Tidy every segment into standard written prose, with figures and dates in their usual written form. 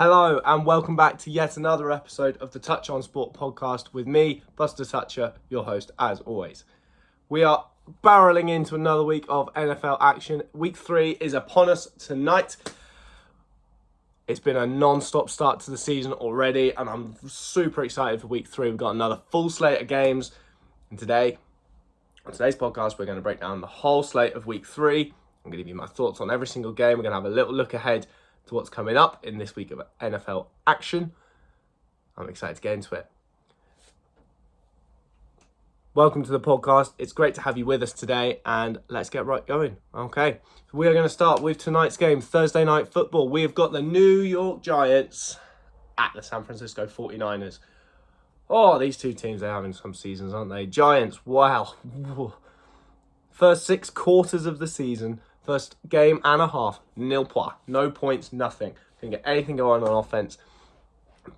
Hello and welcome back to yet another episode of the Tutch on Sport podcast with me, Buster Tutcher, your host as always. We are barreling into another week of NFL action. Week 3 is upon us tonight. It's been a non-stop start to the season already and I'm super excited for week 3. We've got another full slate of games and today, on today's podcast, we're going to break down the whole slate of week 3. I'm going to give you my thoughts on every single game. We're going to have a little look ahead to what's coming up in this week of NFL action. I'm excited to get into it. Welcome to the podcast. It's great to have you with us today and let's get right going. Okay, we are going to start with tonight's game, Thursday Night Football. We have got the New York Giants at the San Francisco 49ers. Oh, these two teams are having some seasons, aren't they? Giants, wow. First 6 quarters of the season, first game and a half, nil point, no points, nothing. Didn't get anything going on offense.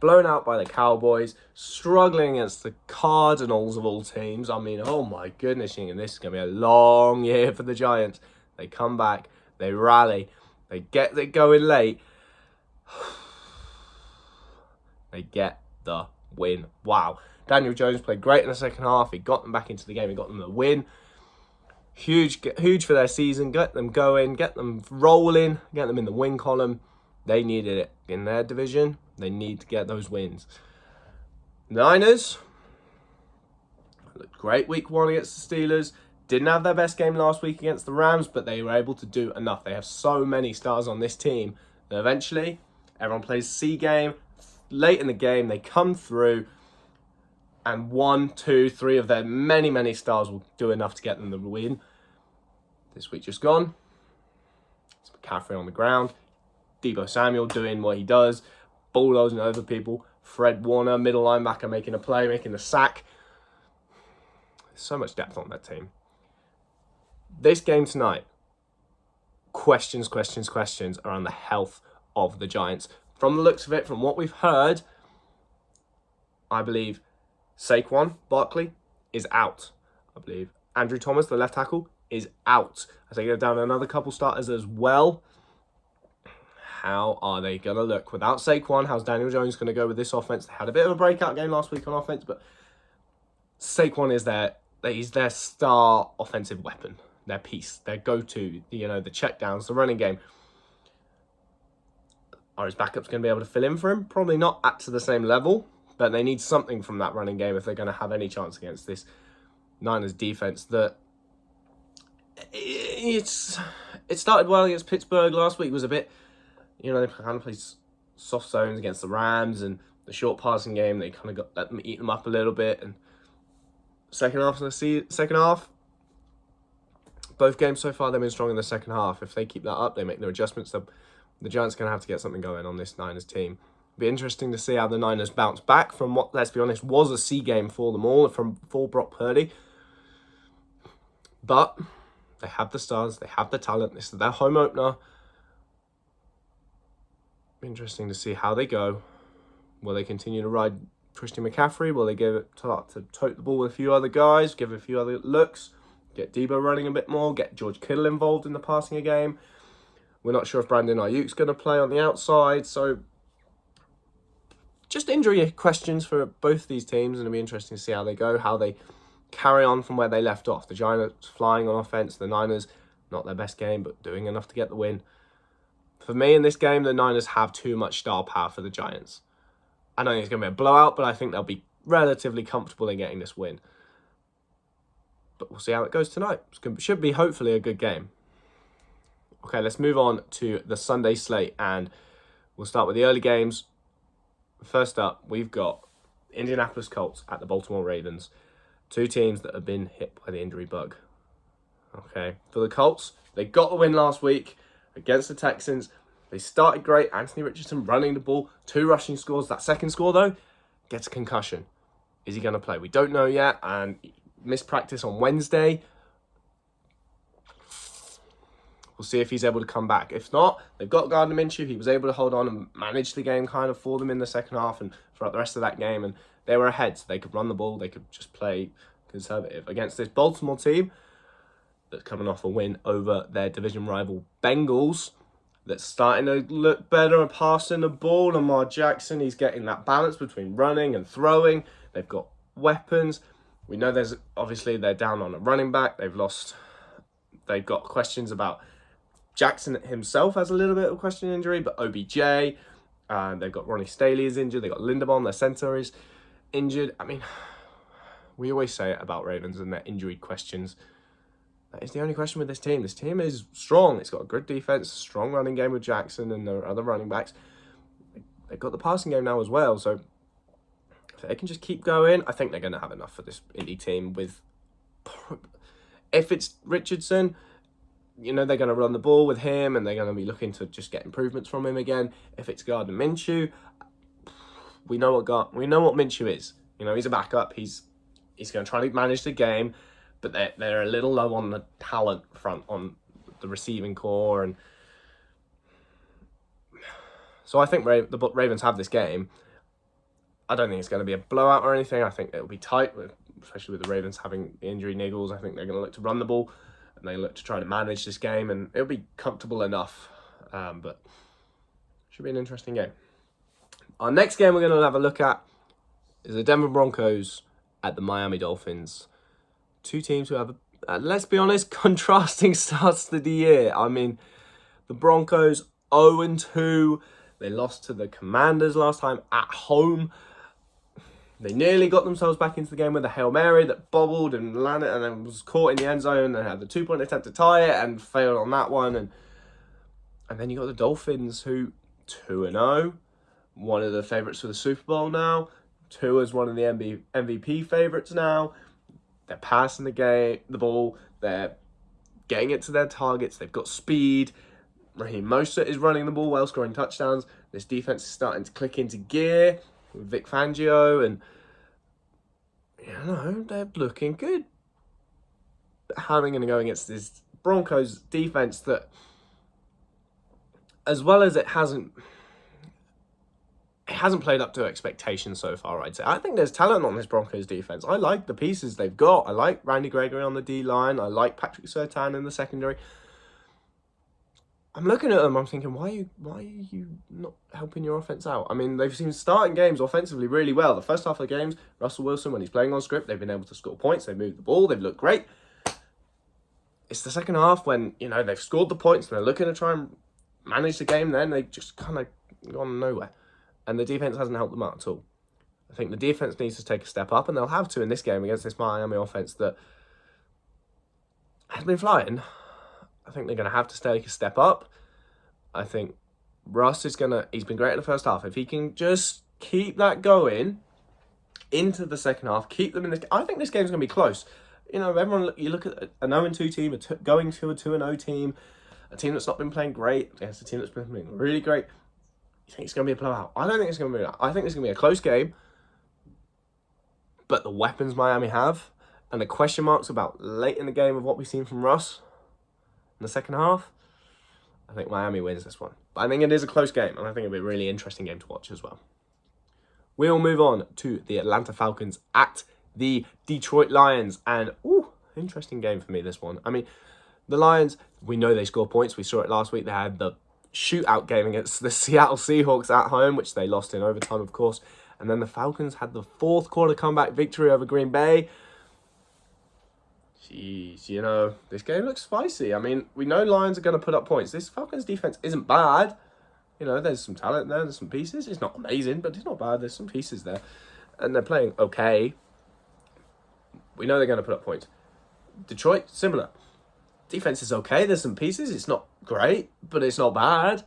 Blown out by the Cowboys, struggling against the Cardinals of all teams. I mean, oh my goodness, and this is going to be a long year for the Giants. They come back, they rally, they get it going late. They get the win. Wow. Daniel Jones played great in the second half. He got them back into the game. He got them the win. Huge for their season. Get them going. Get them rolling. Get them in the win column. They needed it in their division. They need to get those wins. Niners looked great week 1 against the Steelers. Didn't have their best game last week against the Rams, but they were able to do enough. They have so many stars on this team that eventually everyone plays C game. Late in the game, they come through, and 1, 2, 3 of their many stars will do enough to get them the win. This week just gone. It's McCaffrey on the ground. Deebo Samuel doing what he does, bulldozing over people. Fred Warner, middle linebacker, making a play, making a sack. There's so much depth on that team. This game tonight, questions around the health of the Giants. From the looks of it, from what we've heard, I believe Saquon Barkley is out. I believe Andrew Thomas, the left tackle, is out. I think they're down another couple starters as well. How are they going to look without Saquon? How's Daniel Jones going to go with this offense? They had a bit of a breakout game last week on offense, but Saquon is he's their star offensive weapon, their piece, their go-to, the checkdowns, the running game. Are his backups going to be able to fill in for him? Probably not at to the same level, but they need something from that running game if they're going to have any chance against this Niners defense that it started well against Pittsburgh last week. Was a bit, they kind of played soft zones against the Rams and the short passing game. They kind of let them eat them up a little bit. And second half, both games so far they've been strong in the second half. If they keep that up, they make their adjustments. The Giants are going to have to get something going on this Niners team. It'll be interesting to see how the Niners bounce back from what, let's be honest, was a C game for them all, for Brock Purdy. But they have the stars, they have the talent. This is their home opener. Interesting to see how they go. Will they continue to ride Christian McCaffrey? Will they start to tote the ball with a few other guys, give a few other looks, get Deebo running a bit more, get George Kittle involved in the passing game? We're not sure if Brandon Ayuk's going to play on the outside. So just injury questions for both these teams. And it'll be interesting to see how they go, how they carry on from where they left off. The Giants flying on offense. The Niners, not their best game, but doing enough to get the win. For me, in this game, the Niners have too much star power for the Giants. I don't think it's going to be a blowout, but I think they'll be relatively comfortable in getting this win. But we'll see how it goes tonight. It should be, hopefully, a good game. Okay, let's move on to the Sunday slate, and we'll start with the early games. First up, we've got Indianapolis Colts at the Baltimore Ravens. Two teams that have been hit by the injury bug. Okay, for the Colts, they got the win last week against the Texans. They started great. Anthony Richardson running the ball, 2 rushing scores. That second score, though, gets a concussion. Is he going to play? We don't know yet, and missed practice on Wednesday. We'll see if he's able to come back. If not, they've got Gardner Minshew. He was able to hold on and manage the game kind of for them in the second half and throughout the rest of that game. And they were ahead, so they could run the ball. They could just play conservative against this Baltimore team that's coming off a win over their division rival Bengals. that's starting to look better at passing the ball. Lamar Jackson, he's getting that balance between running and throwing. They've got weapons. We know they're down on a running back. They've got questions about Jackson himself has a little bit of a question injury, but OBJ, they've got Ronnie Staley is injured. They've got Linderbaum, their center, is injured. I mean, we always say it about Ravens and their injury questions. That is the only question with this team. This team is strong. It's got a good defense, strong running game with Jackson and their other running backs. They've got the passing game now as well. So if they can just keep going, I think they're going to have enough for this Indy team. If it's Richardson, they're going to run the ball with him and they're going to be looking to just get improvements from him again. If it's Gardner Minshew, we know what Minshew is. He's a backup. He's going to try to manage the game. But they're a little low on the talent front, on the receiving core. And so I think the Ravens have this game. I don't think it's going to be a blowout or anything. I think it'll be tight, especially with the Ravens having injury niggles. I think they're going to look to run the ball and they look to try to manage this game. And it'll be comfortable enough. But it should be an interesting game. Our next game we're going to have a look at is the Denver Broncos at the Miami Dolphins. Two teams who have, let's be honest, contrasting starts to the year. I mean, the Broncos 0-2. They lost to the Commanders last time at home. They nearly got themselves back into the game with a Hail Mary that bobbled and landed and then was caught in the end zone and had the 2-point attempt to tie it and failed on that one. And then you got the Dolphins who 2-0. One of the favourites for the Super Bowl now. Tua's one of the MVP favourites now. They're passing the ball. They're getting it to their targets. They've got speed. Raheem Mostert is running the ball well, scoring touchdowns. This defense is starting to click into gear with Vic Fangio, and they're looking good. How are they going to go against this Broncos defense that, as well as it hasn't played up to expectations so far, I'd say. I think there's talent on this Broncos defense. I like the pieces they've got. I like Randy Gregory on the D-line. I like Patrick Surtain in the secondary. I'm looking at them, I'm thinking, why are you not helping your offense out? I mean, they've been starting games offensively really well. The first half of the games, Russell Wilson, when he's playing on script, they've been able to score points. They've moved the ball. They've looked great. It's the second half when, they've scored the points and they're looking to try and manage the game. Then they've just kind of gone nowhere. And the defense hasn't helped them out at all. I think the defense needs to take a step up, and they'll have to in this game against this Miami offense that has been flying. I think they're going to have to take a step up. I think Russ he's been great in the first half. If he can just keep that going into the second half, keep them in this, I think this game's going to be close. You look at an 0-2 team, going to a 2-0 team, a team that's not been playing great against a team that's been playing really great. You think it's going to be a blowout? I don't think it's going to be that. I think it's going to be a close game. But the weapons Miami have and the question marks about late in the game of what we've seen from Russ in the second half, I think Miami wins this one. But I think it is a close game, and I think it'll be a really interesting game to watch as well. We'll move on to the Atlanta Falcons at the Detroit Lions. And, interesting game for me, this one. I mean, the Lions, we know they score points. We saw it last week. They had the shootout game against the Seattle Seahawks at home, which they lost in overtime, of course. And then the Falcons had the fourth quarter comeback victory over Green Bay. Jeez, this game looks spicy. I mean, we know Lions are going to put up points. This Falcons defense isn't bad. There's some talent there. There's some pieces. It's not amazing, but it's not bad. There's some pieces there. And they're playing okay. We know they're going to put up points. Detroit, similar. Defense is okay. There's some pieces. It's not great, but it's not bad.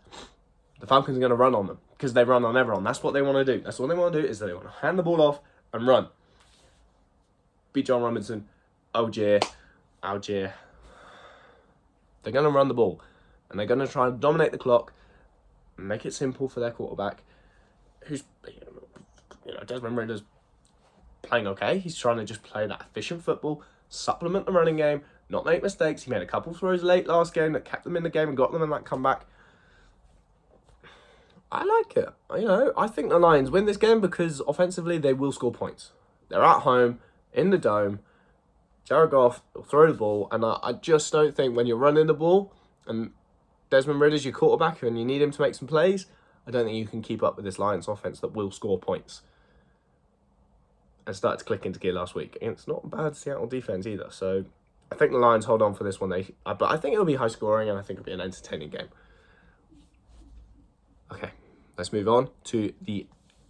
The Falcons are going to run on them because they run on everyone. That's what they want to do. That's what they want to do is they want to hand the ball off and run. Beat John Robinson, Algier. They're going to run the ball and they're going to try and dominate the clock and make it simple for their quarterback, who's, Desmond Ridder's playing okay. He's trying to just play that efficient football, supplement the running game, not make mistakes. He made a couple throws late last game that kept them in the game and got them in that comeback. I like it. I think the Lions win this game because offensively they will score points. They're at home, in the dome. Jared Goff will throw the ball, and I just don't think when you're running the ball and Desmond Ridder's your quarterback and you need him to make some plays, I don't think you can keep up with this Lions offense that will score points. And started to click into gear last week. And it's not a bad Seattle defense either. So I think the Lions hold on for this one. But I think it'll be high scoring and I think it'll be an entertaining game. Okay, let's move on to the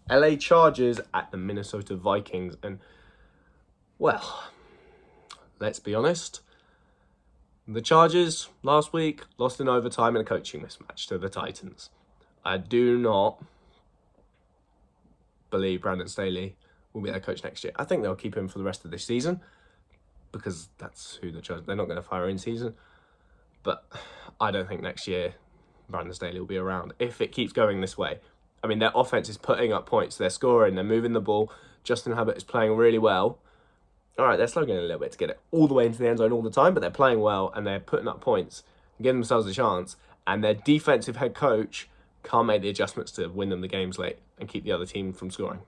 LA Chargers at the Minnesota Vikings. And, well, let's be honest. The Chargers last week lost in overtime in a coaching mismatch to the Titans. I do not believe Brandon Staley will be their coach next year. I think they'll keep him for the rest of this season because that's who the Chargers. They're not going to fire in season. But I don't think next year Brandon Staley will be around if it keeps going this way. I mean, their offense is putting up points. They're scoring. They're moving the ball. Justin Herbert is playing really well. All right, they're slugging a little bit to get it all the way into the end zone all the time, but they're playing well and they're putting up points and giving themselves a chance. And their defensive head coach can't make the adjustments to win them the games late and keep the other team from scoring.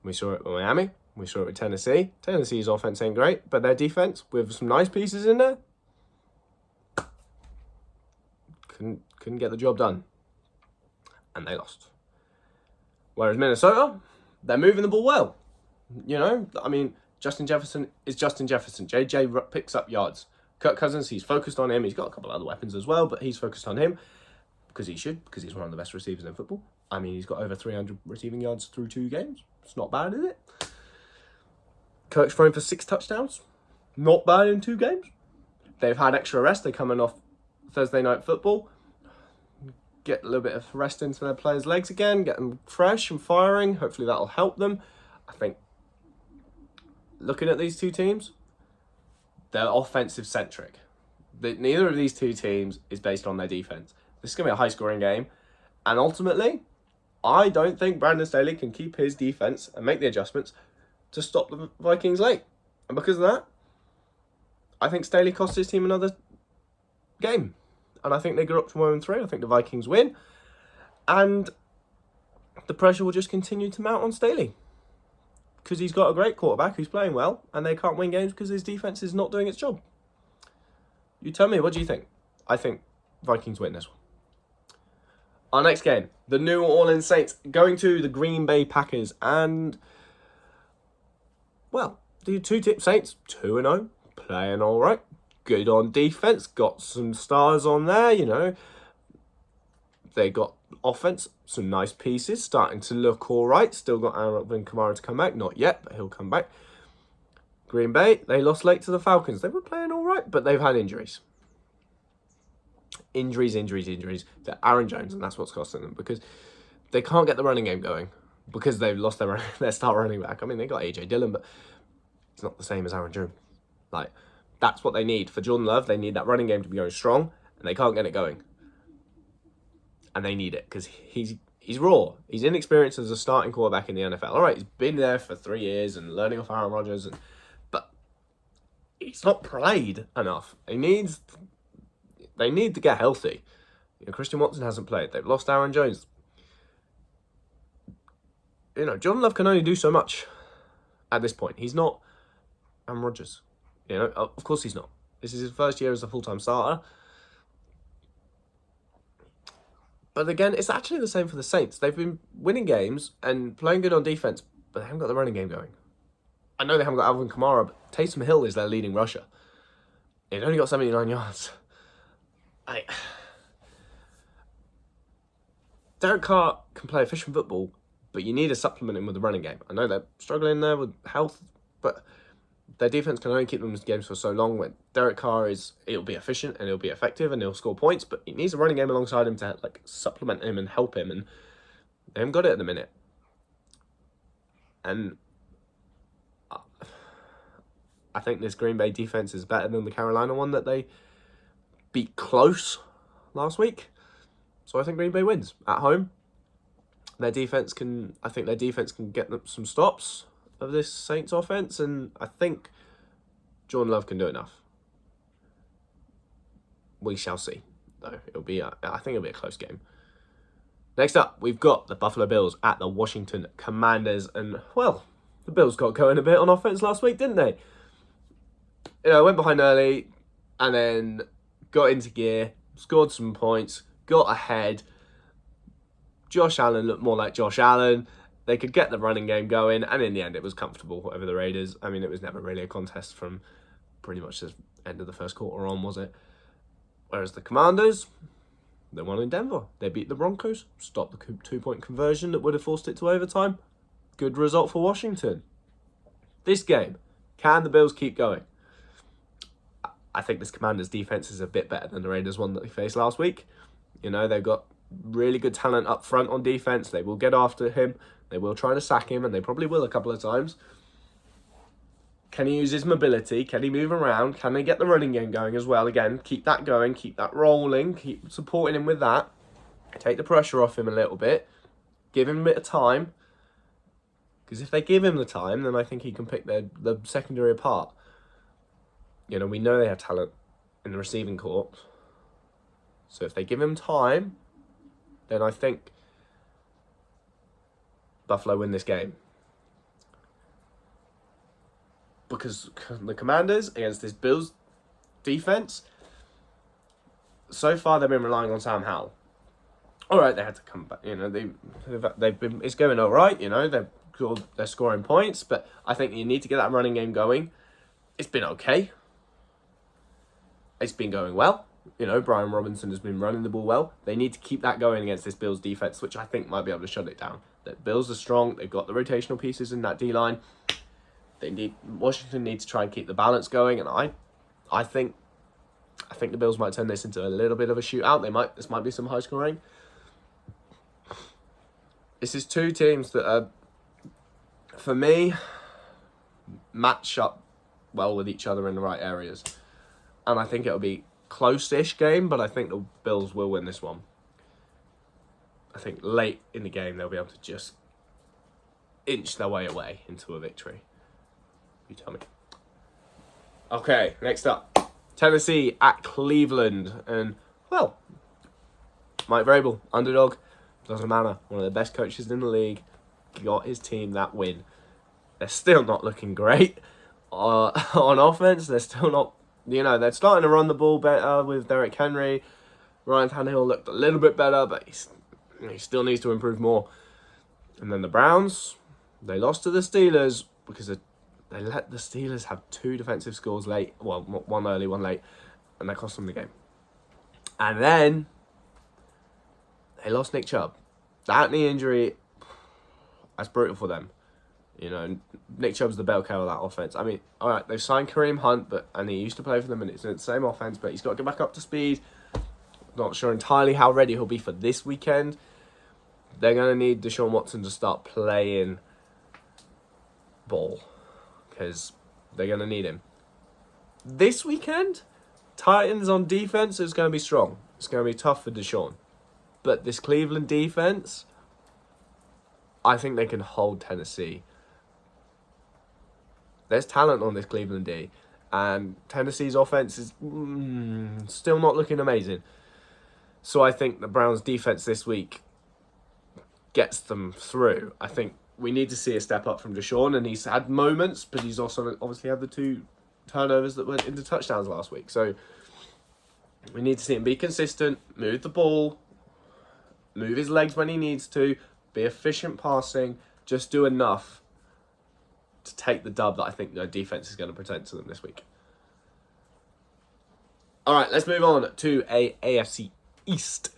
We saw it with Miami. We saw it with Tennessee. Tennessee's offense ain't great, but their defense, with some nice pieces in there, couldn't get the job done. And they lost. Whereas Minnesota, they're moving the ball well. You know, I mean, Justin Jefferson is Justin Jefferson. JJ picks up yards. Kirk Cousins, he's focused on him. He's got a couple other weapons as well, but he's focused on him because he should, because he's one of the best receivers in football. I mean, he's got over 300 receiving yards through 2 games. It's not bad, is it? Kirk's thrown for 6 touchdowns. Not bad in 2 games. They've had extra rest. They're coming off Thursday night football. Get a little bit of rest into their players' legs again. Get them fresh and firing. Hopefully that'll help them. I think looking at these 2 teams, they're offensive centric. Neither of these 2 teams is based on their defense. This is going to be a high scoring game. And ultimately, I don't think Brandon Staley can keep his defense and make the adjustments to stop the Vikings late. And because of that, I think Staley cost his team another game. And I think they go up to 1-3. I think the Vikings win. And the pressure will just continue to mount on Staley. Because he's got a great quarterback who's playing well. And they can't win games because his defense is not doing its job. You tell me, what do you think? I think Vikings win this one. Our next game, the New Orleans Saints going to the Green Bay Packers. And, well, the 2 Saints, 2-0, playing all right. Good on defense, got some stars on there, you know. They got offense, some nice pieces, starting to look all right. Still got Alvin Kamara to come back. Not yet, but he'll come back. Green Bay, they lost late to the Falcons. They were playing all right, but they've had injuries. Injuries to Aaron Jones, and that's what's costing them because they can't get the running game going because they've lost their star running back. I mean, they got A.J. Dillon, but it's not the same as Aaron Jones. Like, that's what they need. For Jordan Love, they need that running game to be going strong, and they can't get it going. And they need it because he's raw. He's inexperienced as a starting quarterback in the NFL. All right, he's been there for 3 years and learning off Aaron Rodgers, but he's not played enough. They need to get healthy. You know, Christian Watson hasn't played. They've lost Aaron Jones. You know, Jordan Love can only do so much at this point. He's not Aaron Rodgers. You know, of course he's not. This is his first year as a full-time starter. But again, it's actually the same for the Saints. They've been winning games and playing good on defense, but they haven't got the running game going. I know they haven't got Alvin Kamara, but Taysom Hill is their leading rusher. He's only got 79 yards. Derek Carr can play efficient football, but you need to supplement him with the running game. I know they're struggling there with health, but their defense can only keep them in games for so long. When Derek Carr it'll be efficient and it'll be effective and he'll score points, but he needs a running game alongside him to supplement him and help him, and they haven't got it at the minute. And I think this Green Bay defense is better than the Carolina one that they beat close last week. So I think Green Bay wins at home. I think their defense can get them some stops of this Saints offense, and I think Jordan Love can do enough. We shall see. Though I think it'll be a close game. Next up, we've got the Buffalo Bills at the Washington Commanders, and well, the Bills got going a bit on offense last week, didn't they? You know, went behind early, and then got into gear, scored some points, got ahead. Josh Allen looked more like Josh Allen. They could get the running game going, and in the end, it was comfortable over the Raiders. I mean, it was never really a contest from pretty much the end of the first quarter on, was it? Whereas the Commanders, they won in Denver. They beat the Broncos, stopped the 2-point conversion that would have forced it to overtime. Good result for Washington. This game, can the Bills keep going? I think this Commanders defense is a bit better than the Raiders one that they faced last week. You know, they've got really good talent up front on defense. They will get after him. They will try to sack him, and they probably will a couple of times. Can he use his mobility? Can he move around? Can they get the running game going as well? Again, keep that going, keep that rolling, keep supporting him with that. Take the pressure off him a little bit. Give him a bit of time. Because if they give him the time, then I think he can pick the secondary apart. You know, we know they have talent in the receiving corps. So if they give him time, then I think Buffalo win this game. Because the Commanders, against this Bills defense, so far they've been relying on Sam Howell. All right, they had to come back. You know, they've been. It's going all right. You know, they're scoring points, but I think you need to get that running game going. It's been okay. It's been going well. You know, Brian Robinson has been running the ball well. They need to keep that going against this Bills defense, which I think might be able to shut it down. The Bills are strong. They've got the rotational pieces in that D-line. Washington needs to try and keep the balance going, and I think the Bills might turn this into a little bit of a shootout. This might be some high scoring. This is two teams that are, for me, match up well with each other in the right areas. And I think it'll be close-ish game, but I think the Bills will win this one. I think late in the game, they'll be able to just inch their way away into a victory. You tell me. Okay, next up. Tennessee at Cleveland. And, well, Mike Vrabel, underdog. Doesn't matter. One of the best coaches in the league. Got his team that win. They're still not looking great on offense. They're still not, you know, they're starting to run the ball better with Derrick Henry. Ryan Tannehill looked a little bit better, but he still needs to improve more. And then the Browns, they lost to the Steelers because they let the Steelers have two defensive scores late. Well, one early, one late. And that cost them the game. And then they lost Nick Chubb. That knee injury, that's brutal for them. You know, Nick Chubb's the bell cow of that offense. I mean, all right, they've signed Kareem Hunt, and he used to play for them, and it's the same offense, but he's got to get back up to speed. Not sure entirely how ready he'll be for this weekend. They're going to need Deshaun Watson to start playing ball, because they're going to need him. This weekend, Titans on defense is going to be strong. It's going to be tough for Deshaun. But this Cleveland defense, I think they can hold Tennessee. There's talent on this Cleveland D. And Tennessee's offense is still not looking amazing. So I think the Browns' defense this week gets them through. I think we need to see a step up from Deshaun, and he's had moments, but he's also obviously had the two turnovers that went into touchdowns last week. So we need to see him be consistent, move the ball, move his legs when he needs to, be efficient passing, just do enough to take the dub that I think their defense is going to present to them this week. All right, let's move on to a AFC East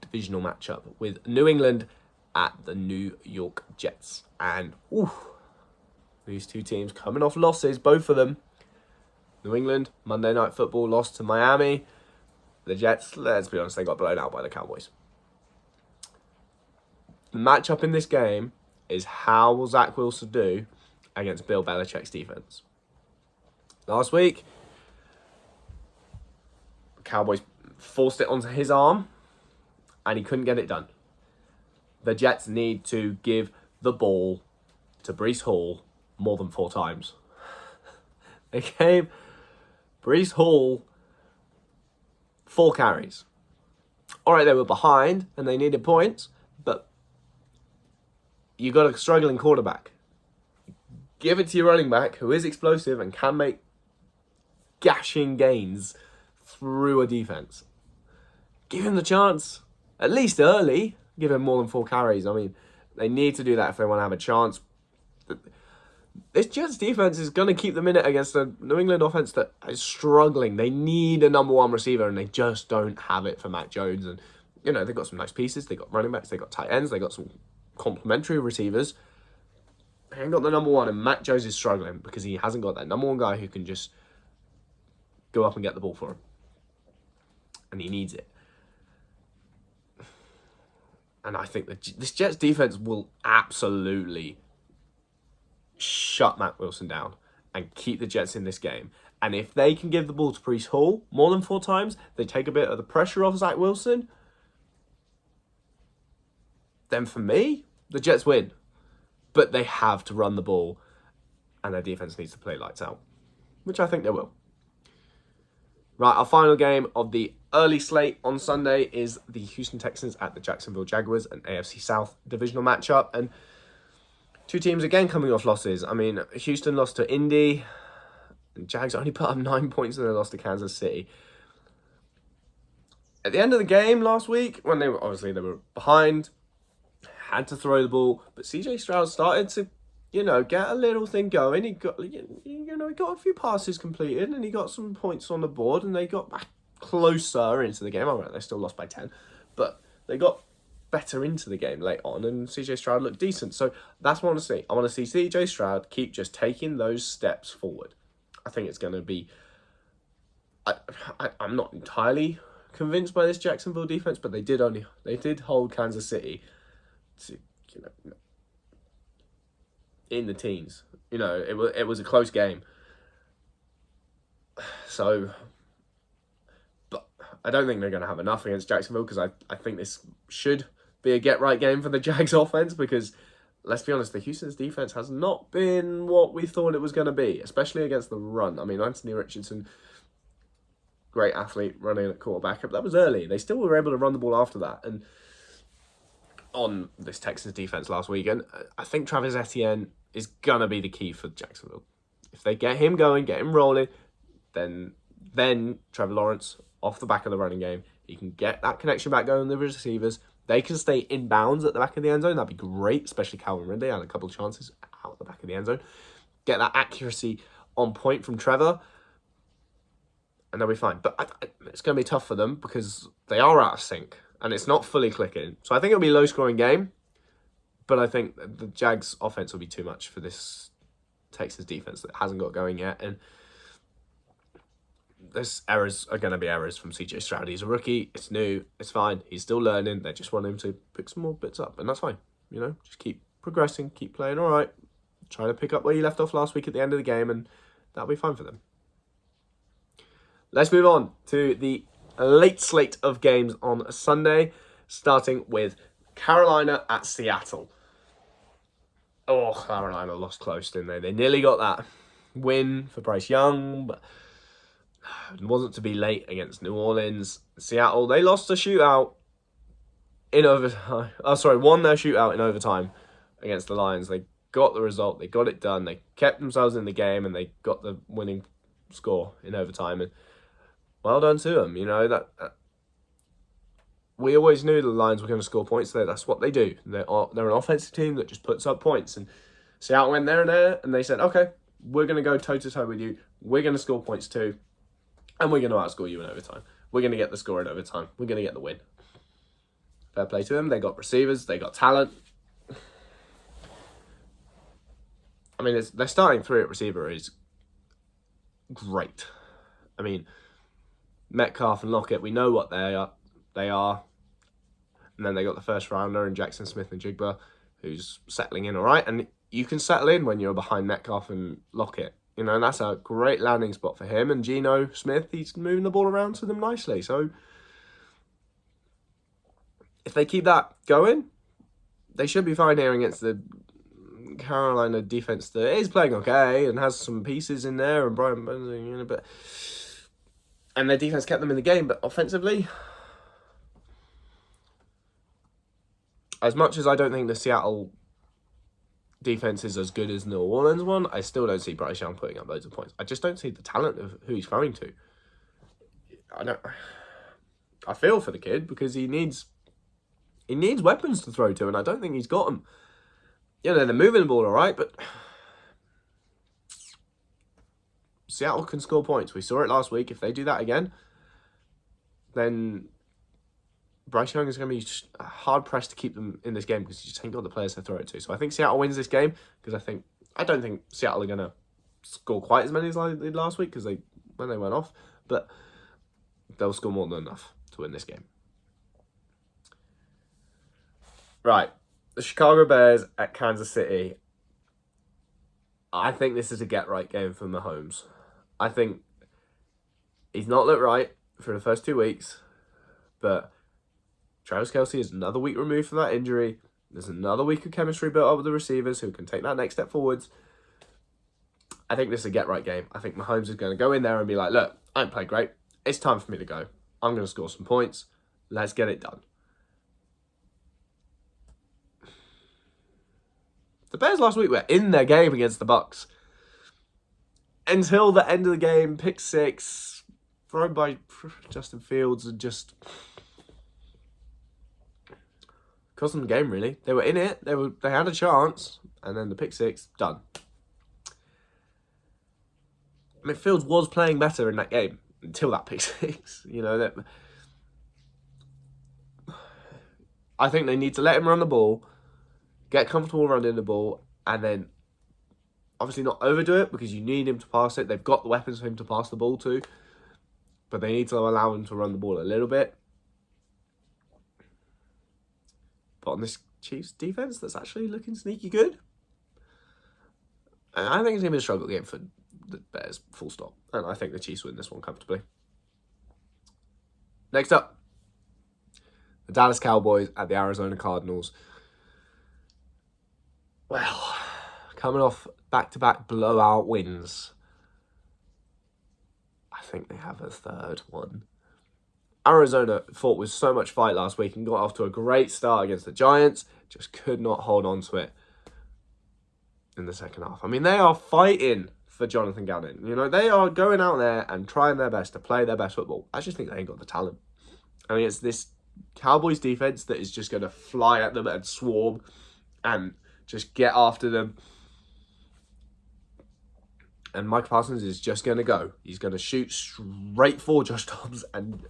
divisional matchup with New England at the New York Jets. And, these two teams coming off losses, both of them. New England, Monday Night Football, lost to Miami. The Jets, let's be honest, they got blown out by the Cowboys. The matchup in this game is how will Zach Wilson do against Bill Belichick's defense. Last week, the Cowboys forced it onto his arm, and he couldn't get it done. The Jets need to give the ball to Breece Hall more than 4 times. They gave Breece Hall 4 carries. All right, they were behind, and they needed points, but you got a struggling quarterback. Give it to your running back, who is explosive and can make gashing gains through a defense. Give him the chance, at least early. Give him more than 4 carries. I mean, they need to do that if they want to have a chance. This Jets defense is going to keep them in it against a New England offense that is struggling. They need a number 1 receiver, and they just don't have it for Mac Jones. And, you know, they've got some nice pieces. They've got running backs. They've got tight ends. They've got some complementary receivers. They ain't got the number 1, and Mac Jones is struggling because he hasn't got that number 1 guy who can just go up and get the ball for him. And he needs it. And I think that this Jets defense will absolutely shut Matt Wilson down and keep the Jets in this game. And if they can give the ball to Breece Hall more than 4 times, they take a bit of the pressure off Zach Wilson, then for me, the Jets win. But they have to run the ball, and their defense needs to play lights out, which I think they will. Right, our final game of the early slate on Sunday is the Houston Texans at the Jacksonville Jaguars, an AFC South divisional matchup. And 2 teams again coming off losses. I mean, Houston lost to Indy, and Jags only put up 9 points and they lost to Kansas City. At the end of the game last week, when they were behind, had to throw the ball, but CJ Stroud started to, get a little thing going. He got, he got a few passes completed, and he got some points on the board, and they got back closer into the game. I mean, they still lost by 10, but they got better into the game late on, and CJ Stroud looked decent. So that's what I want to see. I want to see CJ Stroud keep just taking those steps forward. I think it's going to be... I'm not entirely convinced by this Jacksonville defense, but they did hold Kansas City to, in the teens. It was a close game. So, but I don't think they're going to have enough against Jacksonville, because I think this should be a get-right game for the Jags offense, because, let's be honest, the Houston's defense has not been what we thought it was going to be, especially against the run. I mean, Anthony Richardson, great athlete running at quarterback, but that was early. They still were able to run the ball after that. And on this Texans defense last weekend, I think Travis Etienne is going to be the key for Jacksonville. If they get him going, get him rolling, then Trevor Lawrence, off the back of the running game, he can get that connection back going with the receivers. They can stay in bounds at the back of the end zone. That'd be great, especially Calvin Ridley had a couple of chances out the back of the end zone. Get that accuracy on point from Trevor, and they'll be fine. But it's going to be tough for them because they are out of sync, and it's not fully clicking. So I think it'll be a low-scoring game, but I think the Jags' offense will be too much for this Texas defense that hasn't got going yet. And there's errors are going to be errors from CJ Stroud. He's a rookie. It's new. It's fine. He's still learning. They just want him to pick some more bits up, and that's fine. Just keep progressing, keep playing all right, trying to pick up where you left off last week at the end of the game, and that'll be fine for them. Let's move on to the late slate of games on Sunday, starting with Carolina at Seattle. Oh, Carolina lost close, didn't they? They nearly got that win for Bryce Young, but it wasn't to be late against New Orleans. Seattle, they lost a shootout in overtime. Won their shootout in overtime against the Lions. They got the result. They got it done. They kept themselves in the game, and they got the winning score in overtime. And well done to them. That we always knew the Lions were going to score points there. That's what they do. They're an offensive team that just puts up points. And Seattle went there, and they said, okay, we're going to go toe-to-toe with you. We're going to score points too. And we're going to outscore you in overtime. We're going to get the score in overtime. We're going to get the win. Fair play to them. They got receivers. They got talent. I mean, their starting 3 at receiver is great. I mean, Metcalf and Lockett, we know what they are. And then they got the first rounder in Jackson Smith and Jigba, who's settling in all right. And you can settle in when you're behind Metcalf and Lockett. And that's a great landing spot for him. And Geno Smith, he's moving the ball around to them nicely. So if they keep that going, they should be fine here against the Carolina defense that is playing okay and has some pieces in there. And Brian, and their defense kept them in the game. But offensively, as much as I don't think the Seattle defense is as good as New Orleans one, I still don't see Bryce Young putting up loads of points. I just don't see the talent of who he's throwing to. I feel for the kid because he needs weapons to throw to, and I don't think he's got them. They're moving the ball all right, but Seattle can score points. We saw it last week. If they do that again, then Bryce Young is going to be hard pressed to keep them in this game because he just ain't got the players to throw it to. So I think Seattle wins this game because I don't think Seattle are going to score quite as many as they did last week because when they went off, but they'll score more than enough to win this game. Right, the Chicago Bears at Kansas City. I think this is a get-right game for Mahomes. I think he's not looked right for the first 2 weeks, but Travis Kelce is another week removed from that injury. There's another week of chemistry built up with the receivers who can take that next step forwards. I think this is a get-right game. I think Mahomes is going to go in there and be like, look, I ain't played great. It's time for me to go. I'm going to score some points. Let's get it done. The Bears last week were in their game against the Bucs. Until the end of the game, pick 6, thrown by Justin Fields, and just cost them the game, really. They were in it. They had a chance, and then the pick 6, done. I mean, Fields was playing better in that game until that pick 6. I think they need to let him run the ball, get comfortable running the ball, and then obviously not overdo it because you need him to pass it. They've got the weapons for him to pass the ball to, but they need to allow him to run the ball a little bit. But on this Chiefs defense, that's actually looking sneaky good. And I think it's going to be a struggle game for the Bears, full stop. And I think the Chiefs win this one comfortably. Next up, the Dallas Cowboys at the Arizona Cardinals. Well, coming off back-to-back blowout wins, I think they have a third one. Arizona fought with so much fight last week and got off to a great start against the Giants, just could not hold on to it in the second half. I mean, they are fighting for Jonathan Gannon. They are going out there and trying their best to play their best football. I just think they ain't got the talent. I mean, it's this Cowboys defense that is just going to fly at them and swarm and just get after them. And Mike Parsons is just going to go. He's going to shoot straight for Josh Dobbs. And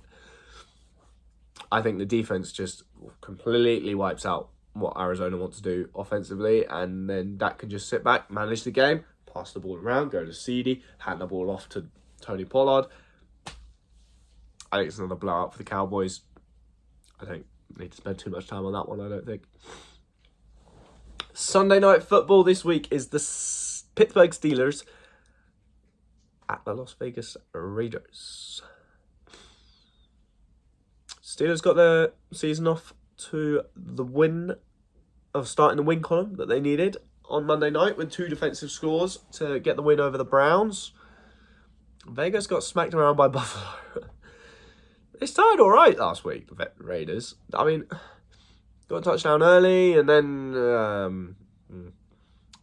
I think the defense just completely wipes out what Arizona wants to do offensively. And then Dak can just sit back, manage the game, pass the ball around, go to CD, hand the ball off to Tony Pollard. I think it's another blowout for the Cowboys. I don't need to spend too much time on that one, I don't think. Sunday Night Football this week is the Pittsburgh Steelers at the Las Vegas Raiders. Steelers got their season off to the win of starting the win column that they needed on Monday night with 2 defensive scores to get the win over the Browns. Vegas got smacked around by Buffalo. They started all right last week, the Raiders. I mean, got a touchdown early, and then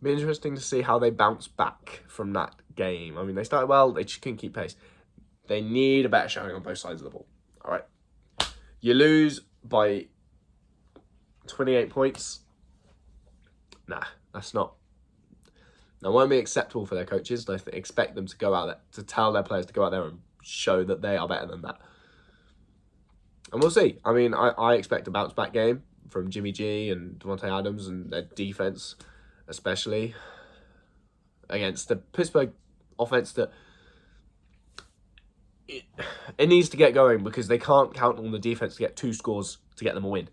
be interesting to see how they bounce back from that game. I mean, they started well, they just couldn't keep pace. They need a better showing on both sides of the ball. All right. You lose by 28 points. Nah, that's not. That won't be acceptable for their coaches. They expect them to go out there, to tell their players to go out there and show that they are better than that. And we'll see. I mean, I expect a bounce-back game from Jimmy G and Devontae Adams and their defense, especially against the Pittsburgh offense that it needs to get going because they can't count on the defense to get 2 scores to get them a win.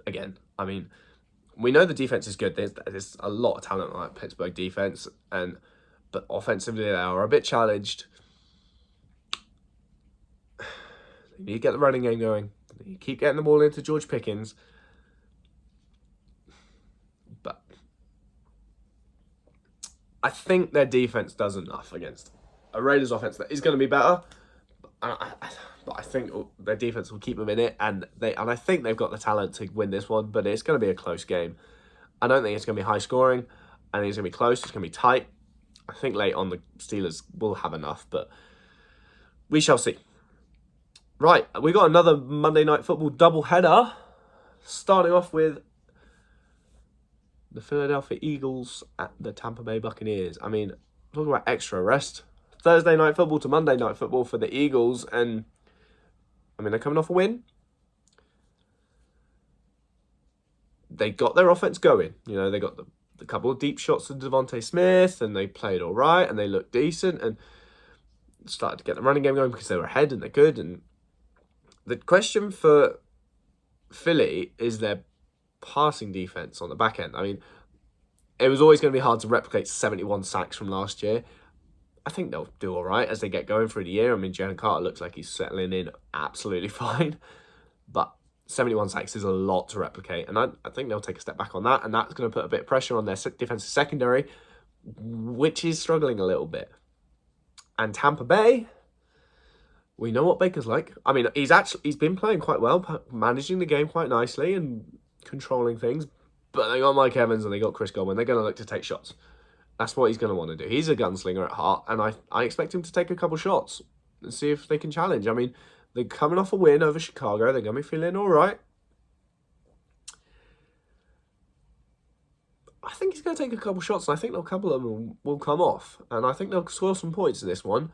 Again, I mean, we know the defense is good. There's a lot of talent on that Pittsburgh defense, but offensively they are a bit challenged. You need to get the running game going. You keep getting the ball into George Pickens. But I think their defense does enough against a Raiders offense that is going to be better. But I think their defense will keep them in it. And I think they've got the talent to win this one. But it's going to be a close game. I don't think it's going to be high scoring. I think it's going to be close. It's going to be tight. I think late on the Steelers will have enough. But We shall see. Right, we got another Monday Night Football doubleheader, starting off with the Philadelphia Eagles at the Tampa Bay Buccaneers. I mean, talking about extra rest. Thursday Night Football to Monday Night Football for the Eagles, and I mean, they're coming off a win. They got their offense going. You know, they got the couple of deep shots to Devontae Smith, and they played all right, and they looked decent, and started to get the running game going because they were ahead, and they're good. And the question for Philly is their passing defense on the back end. I mean, it was always going to be hard to replicate 71 sacks from last year. I think they'll do all right as they get going through the year. I mean, Jalen Carter looks like he's settling in absolutely fine, but 71 sacks is a lot to replicate, and I think they'll take a step back on that, and that's going to put a bit of pressure on their defensive secondary, which is struggling a little bit. And Tampa Bay, we know what Baker's like. I mean, he's been playing quite well, managing the game quite nicely and controlling things, but they got Mike Evans and they got Chris Godwin. They're going to look to take shots. That's what he's going to want to do. He's a gunslinger at heart, and I expect him to take a couple shots and see if they can challenge. I mean, they're coming off a win over Chicago. They're going to be feeling all right. I think he's going to take a couple shots, and I think a couple of them will come off, and I think they'll score some points in this one.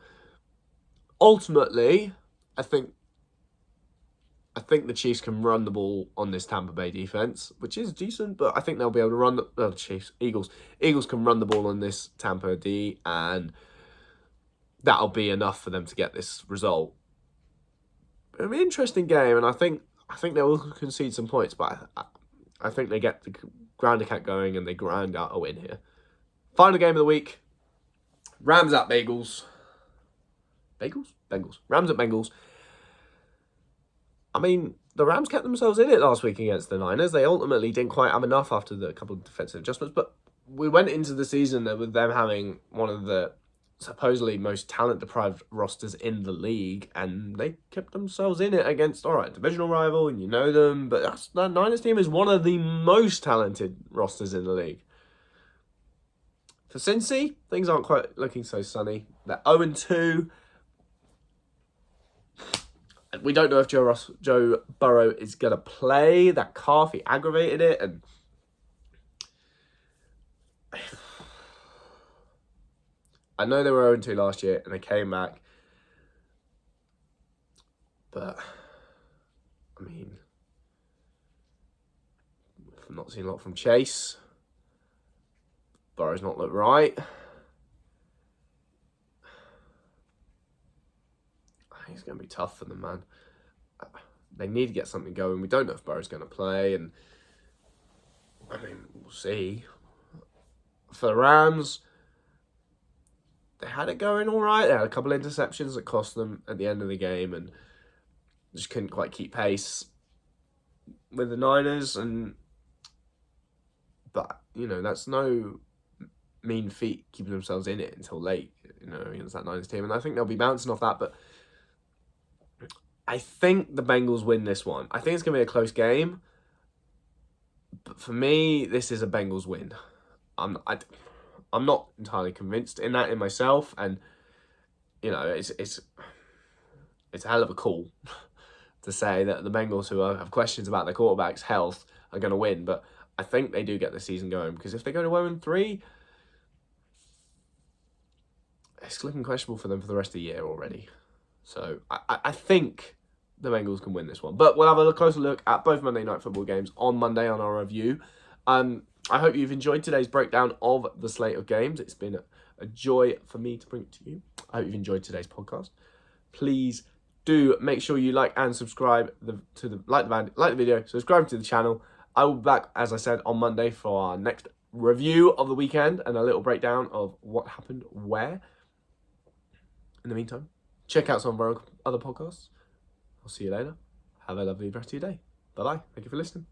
Ultimately, I think the Chiefs can run the ball on this Tampa Bay defense, which is decent, but I think they'll be able to run Eagles can run the ball on this Tampa D, and that'll be enough for them to get this result. It'll be an interesting game, and I think they will concede some points, but I think they get the ground attack going and they grind out a win here. Final game of the week: Rams at Bengals. Bengals. Rams at Bengals. I mean, the Rams kept themselves in it last week against the Niners. They ultimately didn't quite have enough after the couple of defensive adjustments, but we went into the season with them having one of the supposedly most talent-deprived rosters in the league, and they kept themselves in it against, all right, divisional rival, and you know them, but that Niners team is one of the most talented rosters in the league. For Cincy, things aren't quite looking so sunny. They're 0-2. We don't know if Joe Burrow is going to play. That calf, he aggravated it. And I know they were 0-2 last year and they came back. But, I mean, I've not seen a lot from Chase. Burrow's not looked right. It's going to be tough for them, man. They need to get something going. We don't know if Burrow's going to play, and I mean, we'll see. For the Rams, they had it going all right. They had a couple of interceptions that cost them at the end of the game, and just couldn't quite keep pace with the Niners. But you know, that's no mean feat keeping themselves in it until late. You know, against that Niners team, and I think they'll be bouncing off that, but I think the Bengals win this one. I think it's going to be a close game. But for me, this is a Bengals win. I'm not entirely convinced in myself. And, you know, it's a hell of a call to say that the Bengals, who have questions about their quarterback's health, are going to win. But I think they do get the season going. Because if they go to 0-3, it's looking questionable for them for the rest of the year already. So I think the Bengals can win this one. But we'll have a closer look at both Monday Night Football games on Monday on our review. I hope you've enjoyed today's breakdown of the slate of games. It's been a joy for me to bring it to you. I hope you've enjoyed today's podcast. Please do make sure you like and subscribe like the video, subscribe to the channel. I will be back, as I said, on Monday for our next review of the weekend and a little breakdown of what happened where. In the meantime, check out some of our other podcasts. I'll see you later. Have a lovely rest of your day. Bye-bye. Thank you for listening.